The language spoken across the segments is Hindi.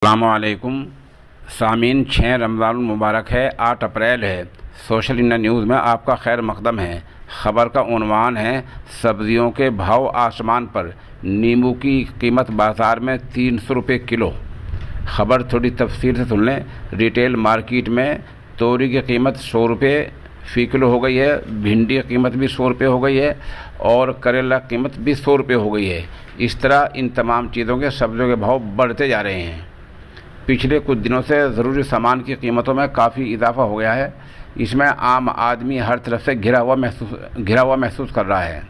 अस्सलामुअलैकुम सामीन, 6 रमज़ान मुबारक है, 8 अप्रैल है। सोशल इंडिया न्यूज़ में आपका खैर मकदम है। ख़बर का उन्वान है, सब्ज़ियों के भाव आसमान पर, नींबू की कीमत बाज़ार में 300 रुपये किलो। ख़बर थोड़ी तफसील से सुन लें। रिटेल मार्केट में तोरी की कीमत 100 रुपये फ़ी किलो हो गई है, भिंडी की कीमत भी 100 रुपये हो गई है और करेला की कीमत भी 100 रुपये हो गई है। इस तरह इन तमाम चीज़ों के सब्ज़ियों के भाव बढ़ते जा रहे हैं। पिछले कुछ दिनों से ज़रूरी सामान की कीमतों में काफ़ी इजाफा हो गया है। इसमें आम आदमी हर तरफ से घिरा हुआ महसूस कर रहा है।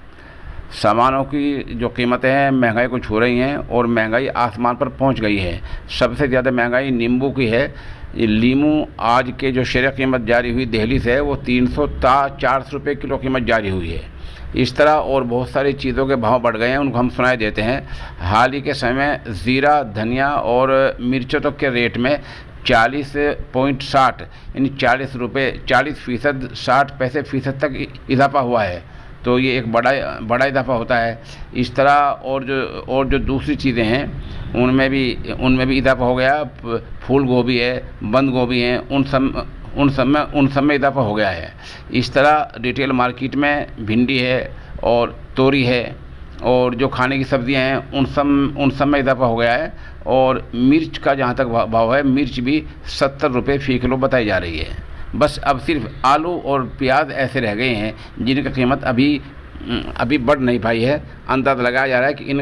सामानों की जो कीमतें हैं महंगाई को छू रही हैं और महंगाई आसमान पर पहुंच गई है। सबसे ज़्यादा महंगाई नींबू की है। नींबू आज के जो शेयर कीमत जारी हुई दिल्ली से, वो 300-400 रुपये किलो कीमत जारी हुई है। इस तरह और बहुत सारी चीज़ों के भाव बढ़ गए हैं, उनको हम सुनाई देते हैं। हाल ही के समय में ज़ीरा, धनिया और मिर्चों तक के रेट में 40.60 यानी 40 रुपये 40%, 60 पैसे फ़ीसद तक इजाफा हुआ है। तो ये एक बड़ा इजाफा होता है। इस तरह और जो दूसरी चीज़ें हैं उनमें भी इजाफा हो गया। फूल गोभी है, बंद गोभी है, उन सब में इजाफा हो गया है। इस तरह रिटेल मार्केट में भिंडी है और तोरी है और जो खाने की सब्ज़ियां हैं उन सब में इजाफा हो गया है। और मिर्च का जहां तक भाव है, मिर्च भी 70 रुपये फ़ी किलो बताई जा रही है। बस अब सिर्फ आलू और प्याज ऐसे रह गए हैं जिनकी कीमत अभी बढ़ नहीं पाई है। अंदाज़ा लगाया जा रहा है कि इन